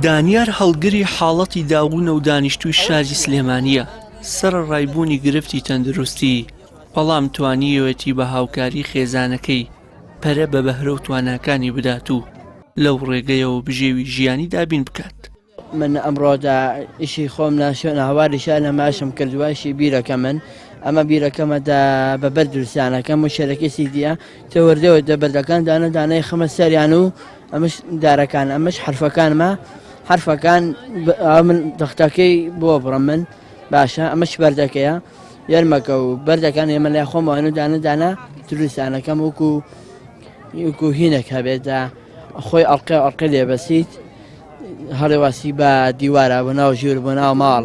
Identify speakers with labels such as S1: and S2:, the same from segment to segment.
S1: دانیار هەڵگری حاڵەتی داوونە و دانیشتووی شاری سلێمانیە سەرڕایبوونی گرفتی تەندروستی بەڵام توانیوێتی بە هاوکاری خێزانەکەی پەرە بە بەهرە و تواناکانی بدات و لەو ڕێگەیەوە بژێوی ژیانی دابین بکات.
S2: من ئەمڕۆدا ئیشی خۆم ناشۆنە هەواری شار نەماشم کردوایشی بیرەکە من ئەمە بیرەکەمەدا بە بەردروستیانەکەم و شەرەکەسی دیە تەوەردەوە دەبەردەکان دانە دانای خەمە سەریان و ئەمەش دارەکان ئەمەش حرفەکانمە حرفەکان من دەختەکەی بۆ بڕم من باشە ئەمەش بەردەکەیە یارمەکە و بەردەکان ئێمە لای خۆمەوەن و دانە دانا دروستیانەکەم وەکو هینێک هەبێتدا خۆی ئەڵقێ لێبەسیت هەڵێواسی بە دیوارە بۆ ناو ژوور بۆ ناو ماڵ.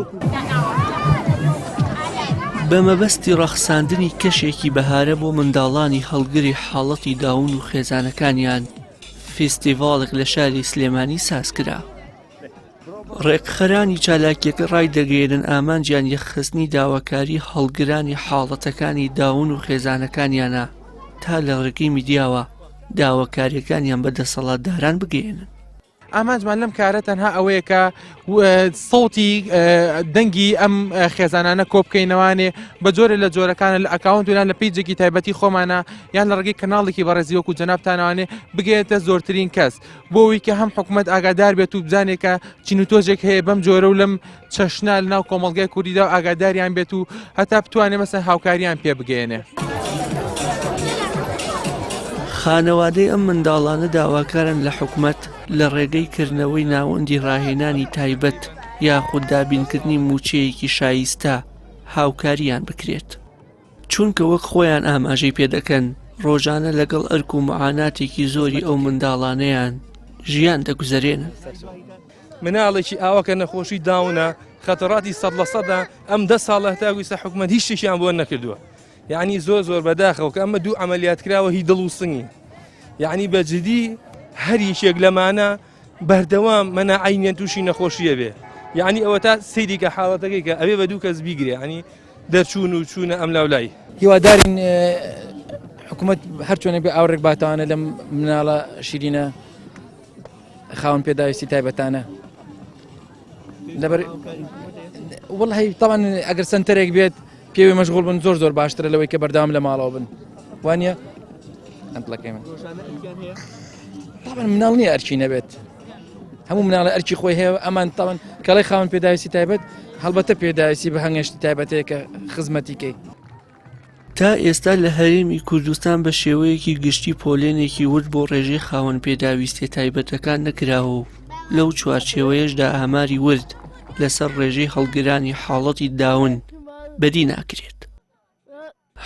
S1: بە مەبەستی ڕەخساندنی کەشێکی بەهارە بۆ منداڵانی هەڵگری حاڵەتی داون و خێزانەکانیان فێستیڤاڵێک لە شاری سلێمانی سازکرا. ڕێکخەرانی چالاکیەکە ڕای دەگەێنن ئامانجیان یەخستنی داواکاری هەڵگرانی حاڵەتەکانی داون و خێزانەکانیانە تا لە ڕێگەی میدیاوە داواکاریەکانیان بەدەسەڵاتداران بگەێنن.
S3: ئامانجمان لەم کارە تەنها ئەوەیە کە سەوتی دەنگی ئەم خێزانانە کۆبکەینەوانێ بە جۆرە لە جۆرەکانە لە ئەکاونتیان لە پیجێکی تایبەتی خۆمانە یان لە ڕێگەی کەناڵێکی بەڕێزی وەکو جەنابتانەوانێ بگێتە زۆرترین کەس بۆەوەی کە هەم حکوومەت ئاگادار بێت و بزانێت کە چینوتۆژێک هەیە بەم جۆرە و لەم چەشنا لە ناو کۆمەڵگای کوردیدا و ئاگاداریان بێت و هەتا بتوانێت مەسەن هاوکاریان پێ بگەێنێ.
S1: خانەوادەی ئەم منداڵانە داواکارن لە حکوومەت لە ڕێگەی کردنەوەی ناوەندی ڕاهێنانی تایبەت یاخود دابینکردنی موچەیەکی شایستە هاوکاریان بکرێت چونکە وەک خۆیان ئاماژەی پێدەکەن ڕۆژانە لەگەڵ ئەرک و معاناتێکی زۆری ئەو منداڵانەیان ژیان دەگوزارێنن.
S4: مناڵێکی ئاوەکە نەخۆشی داونە خەتەڕاتی 100% ئەم 10 ساڵە هەتاگویسە حکوومەت هیچ شتێکیان بۆ نەکردووە. یعنی زۆر بەداخەوە کە ئەمە 2 عملیات کراوە هی دڵ و سنگی یعنی بەجددی هەر یەکێک لەمانە بەردەوام مەناعینیان تووشی نەخۆشیە بێ یعنی ئەوە تا سەیری کە حاڵەتەکەی کە ئەوێ بە 2 کەس بیگرێ ینی دەرچوون و چوونە ئەم لاولای
S5: هیوادارین حکوومەت هەرچۆنێک بێ ئاوڕێک باتوانە لەم مناڵە شیرینە خاوەن پێداویستی تایبەتانە لەبەر وەڵی تاوان ئەگەر سنتەرێک بێت پێوی مەشغوڵ بن زۆر باشترە لەوەی کە بەردەوام لە ماڵەوە بن وانە ئەمپڵەکەی من طبعا مناڵ نییە ئەرچی نەبێت هەموو مناڵە ئەرچی خۆی هەیە ئەمان تاوان کەڵی خاوەن پێداویستی تایبەت هەڵبەتە پێداویستی بە هەنگشتی تایبەتەیە کە خزمەتیکەی.
S1: تا ئێستا لە هەرێمی کوردستان بە شێوەیەکی گشتی پۆلێنێکی ورد بۆ ڕێژەی خاوەن پێداویستی تایبەتەکان نەکراوە و لەو چوارچێوەیەشدا ئاماری ورد لەسەر ڕێژەی هەڵگرانی حاڵەتی داون بەدی ناکرێت.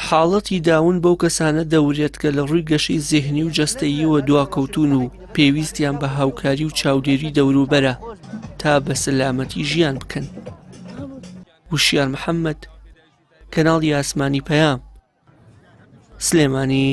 S1: حاڵەتی داون بەو کەسانە دەورێت کە لە ڕووی گەشەی زێهنی و جەستەییەوە دواکەوتون و پێویستیان بە هاوکاری و چاودێری دەوروبەرە تا بە سەلامەتی ژیان بکەن. وشیار محەممەد، کەناڵی ئاسمانی پەیام، سلێمانی.